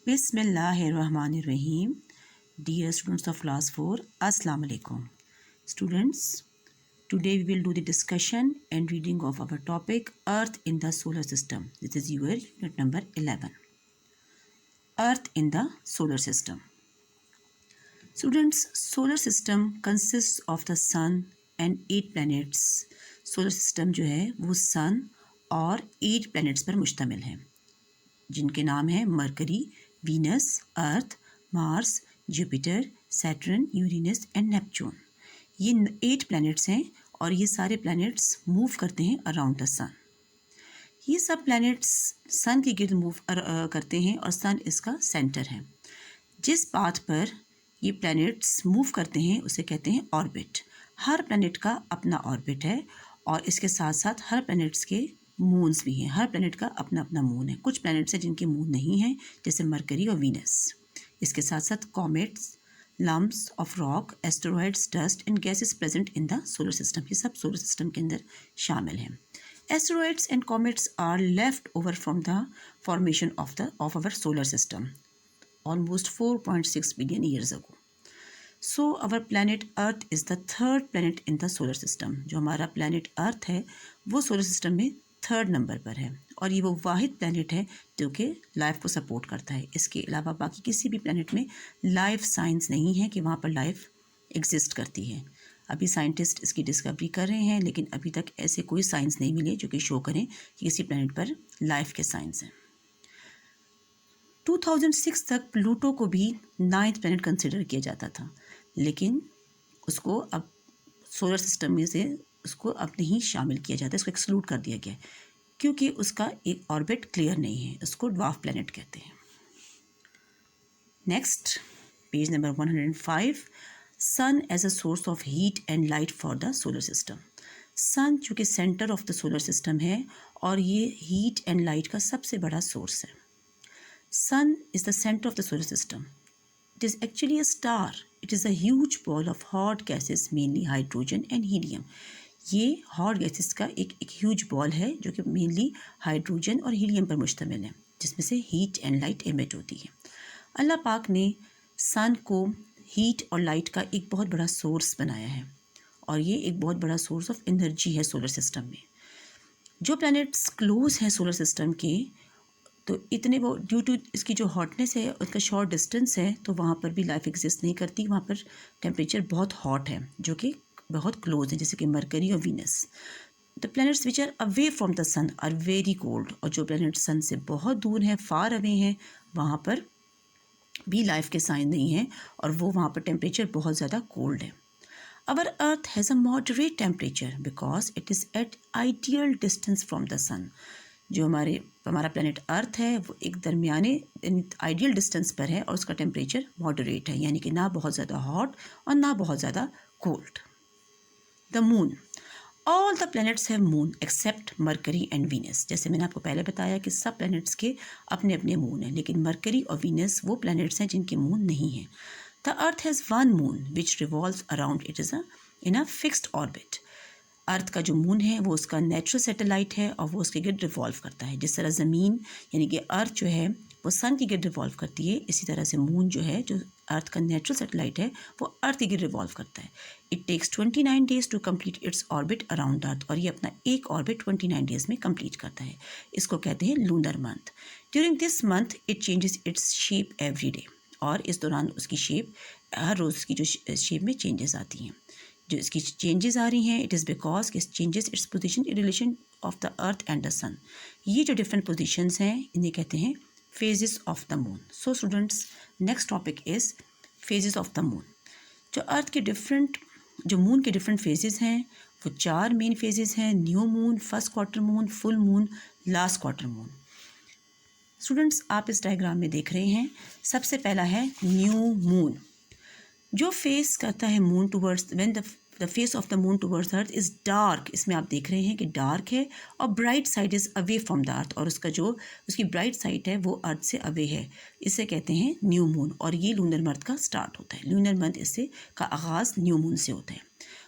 Bismillahirrahmanirrahim. Dear students of class 4, Assalamu alaikum. Students, today we will do the discussion and reading of our topic Earth in the Solar System. This is your unit number 11. Earth in the Solar System. Students, solar system consists of the sun and 8 planets. Solar system जो है वो sun और 8 planets पर मुश्तमिल है, जिनके नाम हैं mercury, Venus, earth, Mars, Jupiter, Saturn, Uranus and Neptune. ये 8 प्लैनेट्स हैं और ये सारे प्लैनेट्स मूव करते हैं अराउंड द सन। ये सब प्लैनेट्स सन के गिर्द मूव करते हैं और सन इसका सेंटर है। जिस पाथ पर ये प्लैनेट्स मूव करते हैं उसे कहते हैं ऑर्बिट। हर प्लैनेट का अपना ऑर्बिट है और इसके साथ साथ हर प्लैनेट्स के मून्स भी हैं। हर प्लैनेट का अपना अपना मून है। कुछ प्लैनेट्स हैं जिनके मून नहीं हैं, जैसे मरकरी और वीनस। इसके साथ साथ comets, lumps of rock, asteroids, dust and gases present in the solar system. ये सब सोलर सिस्टम के अंदर शामिल हैं। Asteroids and comets are left over from the formation of our solar system almost 4.6 billion years ago. So our planet Earth is the third planet in the solar system. जो हमारा planet earth है वो solar system में 3rd number पर है और ये वो वाहिद प्लैनेट है जो कि लाइफ को सपोर्ट करता है। इसके अलावा बाकी किसी भी प्लैनेट में लाइफ साइंस नहीं है कि वहाँ पर लाइफ एग्जिस्ट करती है। अभी साइंटिस्ट इसकी डिस्कवरी कर रहे हैं, लेकिन अभी तक ऐसे कोई साइंस नहीं मिले जो कि शो करें कि किसी प्लैनेट पर लाइफ के साइंस हैं। 2006 तक प्लूटो को भी 9th प्लैनेट कंसिडर किया जाता था, लेकिन उसको अब सोलर सिस्टम में से उसको अब नहीं शामिल किया जाता, इसको एक्सक्लूड कर दिया गया क्योंकि उसका एक ऑर्बिट क्लियर नहीं है। उसको ड्वार्फ प्लैनेट कहते हैं। Next, page number 105, sun as a source of heat and light for the solar system. Sun चूँकि centre of the solar system है और ये हीट एंड लाइट का सबसे बड़ा सोर्स है। Sun is the centre of the solar system. It is actually a star. It is a huge ball of hot gases, mainly hydrogen and helium. ये hot gases का एक huge ball है जो कि मेनली हाइड्रोजन और helium पर मुश्तमिल है, जिसमें से हीट एंड लाइट एमिट होती है। अल्लाह पाक ने सन को हीट और लाइट का एक बहुत बड़ा सोर्स बनाया है और ये एक बहुत बड़ा सोर्स ऑफ एनर्जी है सोलर सिस्टम में। जो प्लैनेट्स क्लोज हैं सोलर सिस्टम के, तो इतने वो ड्यू टू इसकी जो हॉटनेस है, उसका शॉर्ट डिस्टेंस है, तो वहाँ पर भी लाइफ एग्जिस्ट नहीं करती। वहाँ पर टेम्परेचर बहुत हॉट है जो कि बहुत क्लोज है, जैसे कि मरकरी और Venus. The planets which are away from the sun are very cold. और जो प्लैनेट सन से बहुत दूर हैं, फार अवे हैं, वहाँ पर भी लाइफ के साइन नहीं हैं और वो वहाँ पर टेम्परेचर बहुत ज़्यादा कोल्ड है। Our earth has a moderate temperature because it is at ideal distance from the sun. जो हमारा प्लैनेट अर्थ है वो एक दरमियाने आइडियल डिस्टेंस पर है और उसका टेम्परेचर मॉडरेट है, यानी कि ना बहुत ज़्यादा हॉट और ना बहुत ज़्यादा cold. The moon, all the planets have moon except Mercury and Venus. जैसे मैंने आपको पहले बताया कि सब प्लैनेट्स के अपने अपने मून हैं, लेकिन मरकरी और वीनस वो प्लैनेट्स हैं जिनके मून नहीं हैं। The earth has one moon which revolves around it is in a fixed orbit. Earth का जो मून है वो उसका नेचुरल सैटेलाइट है और वो उसके गिर्द रिवॉल्व करता है। जिस तरह ज़मीन यानी कि अर्थ जो है वो सन के गिर्द रिवॉल्व करती है, इसी तरह से मून जो है, जो अर्थ का नेचुरल सैटेलाइट है, वो अर्थ के गिर्द रिवॉल्व करता है। It takes 29 days to complete its orbit around earth. और ये अपना एक ऑर्बिट 29 डेज में कंप्लीट करता है। इसको कहते हैं lunar month. During this month it changes its shape every day. और इस दौरान उसकी शेप, हर रोज़ की जो शेप में चेंजेस आती हैं। जो इसकी चेंजेस आ रही हैं, it is because it changes its position in relation of the earth and the sun. ये जो डिफरेंट पोजीशंस हैं इन्हें कहते हैं phases of the moon. So students, next topic is phases of the moon. जो मून के different phases हैं वो 4 मेन फेजेस हैं: new moon, first quarter moon, full moon, last quarter moon. Students, आप इस डायग्राम में देख रहे हैं, सबसे पहला है न्यू मून। जो फेस करता है moon towards, when the face of the moon towards earth is dark. इसमें आप देख रहे हैं कि डार्क है और bright side is away from the earth, और उसकी ब्राइट साइड है वो अर्थ से अवे है। इसे कहते हैं न्यू मून और ये लूनर मंथ का स्टार्ट होता है। लूनर मंथ इससे का आगाज़ न्यू मून से होता है।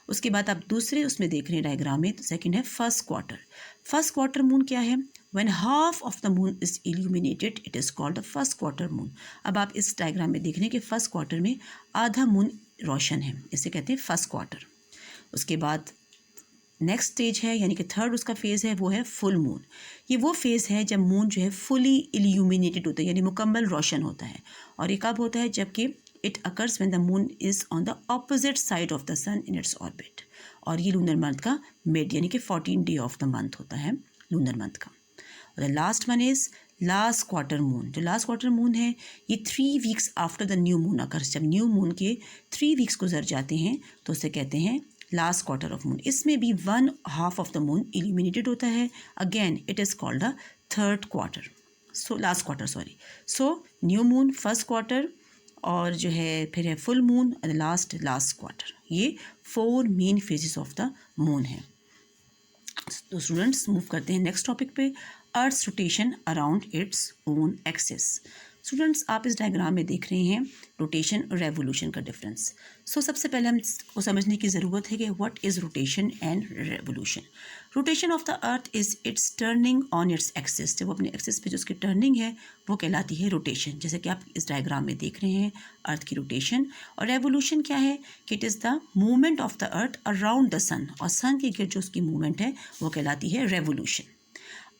उसके बाद आप दूसरे उसमें देख रहे हैं डायग्राम में, तो सेकेंड है first quarter. First quarter moon क्या है? When half of the moon is illuminated, it is called the first quarter moon. अब आप इस डायग्राम में देख रहे हैं कि फर्स्ट क्वार्टर में आधा मून रोशन है, इसे कहते हैं फर्स्ट क्वार्टर. उसके बाद नेक्स्ट स्टेज है, यानी कि थर्ड उसका फेज़ है, वो है फुल मून. ये वो फेज़ है जब मून जो है फुली इल्यूमिनेटेड होता है, यानी मुकम्मल रोशन होता है. और ये कब होता है? जबकि it occurs when the moon is on the opposite side of the sun in its orbit. और ये लूनर मंथ का मिड, यानी कि 14 डे ऑफ द मंथ होता है लूनर मंथ का. और the last one is last quarter moon. जो लास्ट क्वार्टर मून है ये 3 weeks after the new moon occurs. जब न्यू मून के 3 वीक्स गुजर जाते हैं तो उसे कहते हैं लास्ट क्वार्टर ऑफ मून. इसमें भी 1/2 ऑफ द मून इल्यूमिनेटेड होता है. Again it is called the third quarter, so last quarter sorry. So new moon, first quarter, और जो है फिर है full moon and last quarter. ये 4 main phases of the moon है. तो स्टूडेंट्स मूव करते हैं नेक्स्ट टॉपिक पे, earth rotation around its own axis. Students आप इस डायग्राम में देख रहे हैं रोटेशन और रेवोल्यूशन का डिफरेंस. सो सबसे पहले हमको समझने की ज़रूरत है कि what is rotation and revolution. Rotation of the earth is it's turning on its axis. जब अपने एक्सिस पे जो उसकी टर्निंग है वो कहलाती है रोटेशन, जैसे कि आप इस डायग्राम में देख रहे हैं अर्थ की रोटेशन. और रेवोल्यूशन क्या है कि it is the movement of the earth around the sun, और सन के गिर्द जो उसकी मूवमेंट है वो कहलाती है रेवोल्यूशन.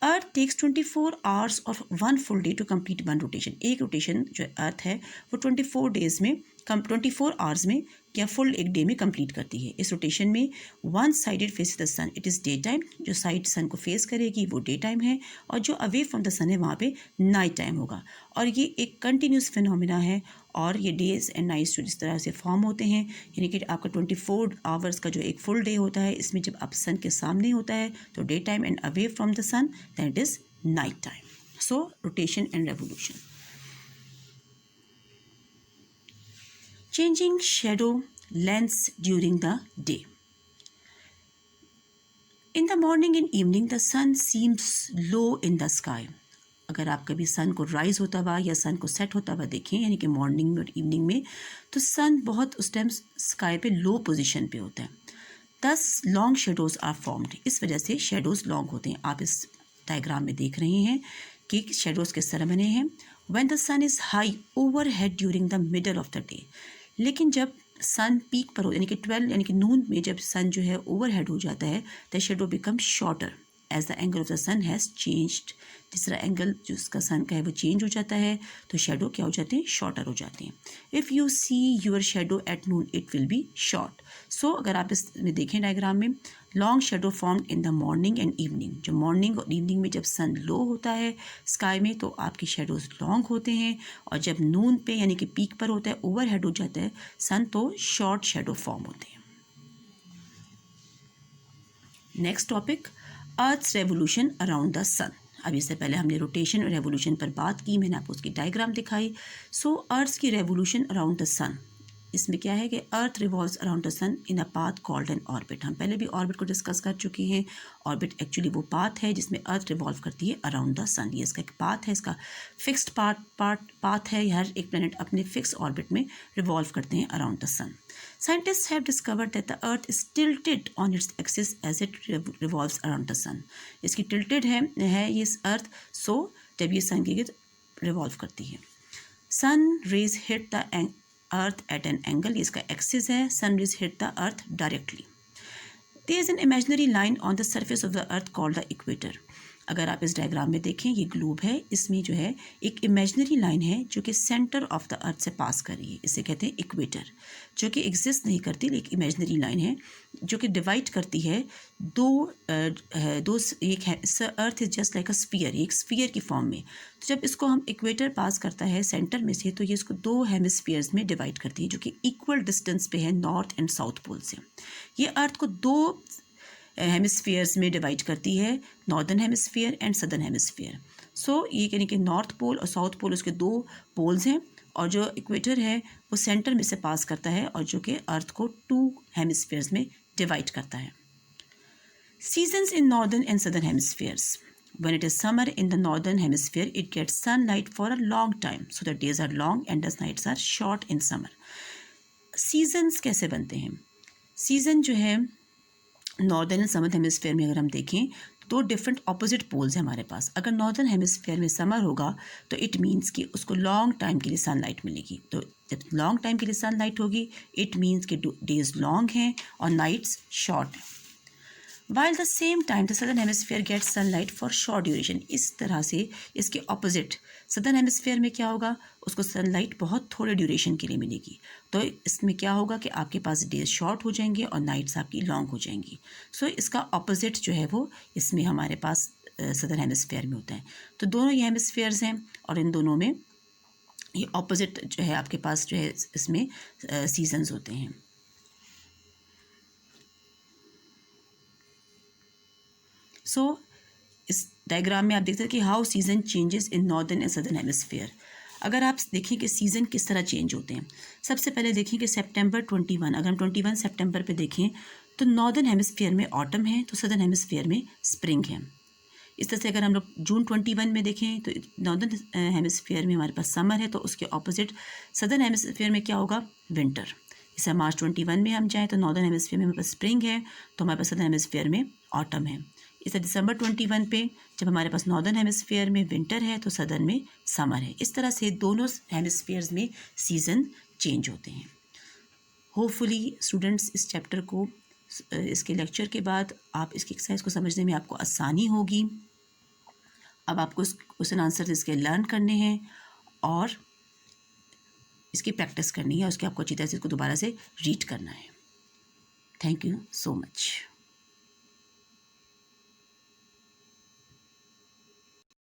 अर्थ टेक्स 24 आवर्स और 1 full day to complete 1 rotation. एक रोटेशन जो अर्थ है वो 24 डेज में 24 आवर्स में या फुल एक डे में कंप्लीट करती है. इस रोटेशन में one sided face the sun, it is day time. जो साइड सन को फेस करेगी वो डे टाइम है, और जो अवे फ्रॉम द सन है वहाँ पे नाइट टाइम होगा. और ये एक कंटिन्यूस फिनोमिना है, और ये डेज एंड नाइट्स जो इस तरह से फॉर्म होते हैं, यानी कि आपका 24 आवर्स का जो एक फुल डे होता है, इसमें जब आप सन के सामने होता है तो day time, and away from the sun then it is night time. So rotation and revolution. Changing shadow lengths during the day. In the morning and evening, the sun seems low in the sky. अगर आप कभी सन को rise होता हुआ या सन को set होता हुआ देखें, यानी कि मॉर्निंग में और इवनिंग में, तो सन बहुत उस टाइम स्काई पे लो पोजीशन पे होता है. 10 लॉन्ग शेडोज़ आर फॉर्म्ड. इस वजह से शेडोज़ लॉन्ग होते हैं. आप इस डायग्राम में देख रहे हैं कि शेडोज़ किस तरह बने हैं. When the sun is high overhead during the middle of the day. लेकिन जब सन पीक पर हो, यानी कि 12 यानी कि नून में जब सन जो है ओवरहेड हो जाता है, the shadow become shorter as the angle of the sun has changed. जिस तरह एंगल जो उसका सन का है वो चेंज हो जाता है, तो शेडो क्या हो जाते हैं? शॉर्टर हो जाते हैं. If you see your shadow at noon it will be short. So अगर आप इसमें देखें डायग्राम में, long shadow formed in the morning and evening. जो मॉर्निंग और इवनिंग में जब सन लो होता है स्काई में तो आपकी शेडोज़ लॉन्ग होते हैं, और जब नून पे यानी कि पीक पर होता है, ओवरहेड हो जाता है सन, तो शॉर्ट शेडो फॉर्म होते हैं. Next topic, earth's revolution around the sun. अब इससे पहले हमने रोटेशन और रेवोल्यूशन पर बात की, मैंने आपको उसकी डायग्राम दिखाई. सो अर्थ्स की रेवोल्यूशन अराउंड द सन, इसमें क्या है कि earth revolves around the sun in a path called an orbit. हम पहले भी ऑर्बिट को डिस्कस कर चुके हैं. ऑर्बिट एक्चुअली वो पाथ है जिसमें अर्थ रिवॉल्व करती है अराउंड द सन. ये इसका एक पाथ है, इसका फिक्स्ड पाथ है. हर एक प्लैनेट अपने फिक्स ऑर्बिट में रिवॉल्व करते हैं around the sun. Scientists have discovered that the Earth is tilted on its axis as it revolves around the sun. इसकी tilted है ये अर्थ, सो जब ये सन की गिर्द रिवॉल्व करती है. Sun rays hit the earth at an angle, ये इसका एक्सिस है. Sun rays hit the earth directly. There is an imaginary line on the surface of the earth called the equator. अगर आप इस डायग्राम में देखें, ये ग्लोब है, इसमें जो है एक इमेजिनरी लाइन है जो कि सेंटर ऑफ द अर्थ से पास कर रही है. इसे कहते हैं इक्वेटर, जो कि एग्जिस्ट नहीं करती, लेकिन इमेजिनरी लाइन है जो कि डिवाइड करती है दो एक है. Earth is just like a sphere, एक स्फीयर की फॉर्म में. तो जब इसको हम इक्वेटर पास करता है सेंटर में से, तो ये इसको 2 हेमिस्फीयर्स में डिवाइड करती है जो कि इक्वल डिस्टेंस पे है नॉर्थ एंड साउथ पोल से. ये अर्थ को 2 हेमिस्फीयर्स में डिवाइड करती है, northern hemisphere and southern hemisphere. So ये यानी कि नॉर्थ पोल और साउथ पोल उसके 2 पोल्स हैं, और जो इक्वेटर है वो सेंटर में से पास करता है, और जो कि अर्थ को 2 हेमिस्फीयर्स में डिवाइड करता है. Seasons in northern and southern hemispheres. When it is summer in the northern hemisphere, it gets sunlight for a long time, so the days are long and the nights are short in summer. Seasons कैसे बनते हैं? Season जो है northern and summer hemisphere में अगर हम देखें, दो डिफरेंट ऑपोजिट पोल्स हैं हमारे पास। अगर नॉर्दर्न हेमिस्फेयर में समर होगा तो इट मीन्स कि उसको लॉन्ग टाइम के लिए सनलाइट मिलेगी। तो जब लॉन्ग टाइम के लिए सनलाइट होगी इट मीन्स कि डेज लॉन्ग हैं और नाइट्स शॉर्ट हैं। While the same time the southern hemisphere get sunlight for short duration. इस तरह से इसके ऑपोजिट सदर्न हेमिस्फेयर में क्या होगा, उसको सनलाइट बहुत थोड़े ड्यूरेशन के लिए मिलेगी। तो इसमें क्या होगा कि आपके पास डेज शॉर्ट हो जाएंगे और नाइट्स आपकी लॉन्ग हो जाएंगी। सो इसका ऑपोजिट जो है वो इसमें हमारे पास सदर्न हेमिस्फेयर में होता है। तो दोनों ये हेमिस्फेयर्स हैं और इन दोनों में ये ऑपोजिट जो है आपके पास जो है इसमें सीजन्स होते हैं। सो इस डायग्राम में आप देख सकते हैं कि how season changes in northern and southern hemisphere. अगर आप देखें कि सीज़न किस तरह चेंज होते हैं, सबसे पहले देखें कि सितंबर 21, अगर हम 21 सितंबर पे देखें तो नॉर्दर्न हेमिस्फेयर में ऑटम है तो सदर्न हेमिस्फेयर में स्प्रिंग है। इस तरह से अगर हम लोग जून 21 में देखें तो नॉर्दर्न हेमिस्फेयर में हमारे पास समर है तो उसके ऑपोजिट सदर्न हेमिस्फेयर में क्या होगा, विंटर। जैसे मार्च 21 में हम जाएँ तो नॉर्दर्न हेमिस्फेयर में हमारे पास स्प्रिंग है तो हमारे पास सदर्न हेमिस्फेयर में ऑटम है। इसे दिसंबर 21 पे जब हमारे पास नॉर्दर्न हेमिस्फेयर में विंटर है तो सदर्न में समर है। इस तरह से दोनों हेमिस्फेयर्स में सीज़न चेंज होते हैं। होपफुली स्टूडेंट्स इस चैप्टर को इसके लेक्चर के बाद आप इसकी एक्सरसाइज को समझने में आपको आसानी होगी। अब आपको क्वेश्चन आंसर इसके लर्न करने हैं और इसकी प्रैक्टिस करनी है, उसके आपको अच्छी तरह से इसको दोबारा से रीड करना है। Thank you so much.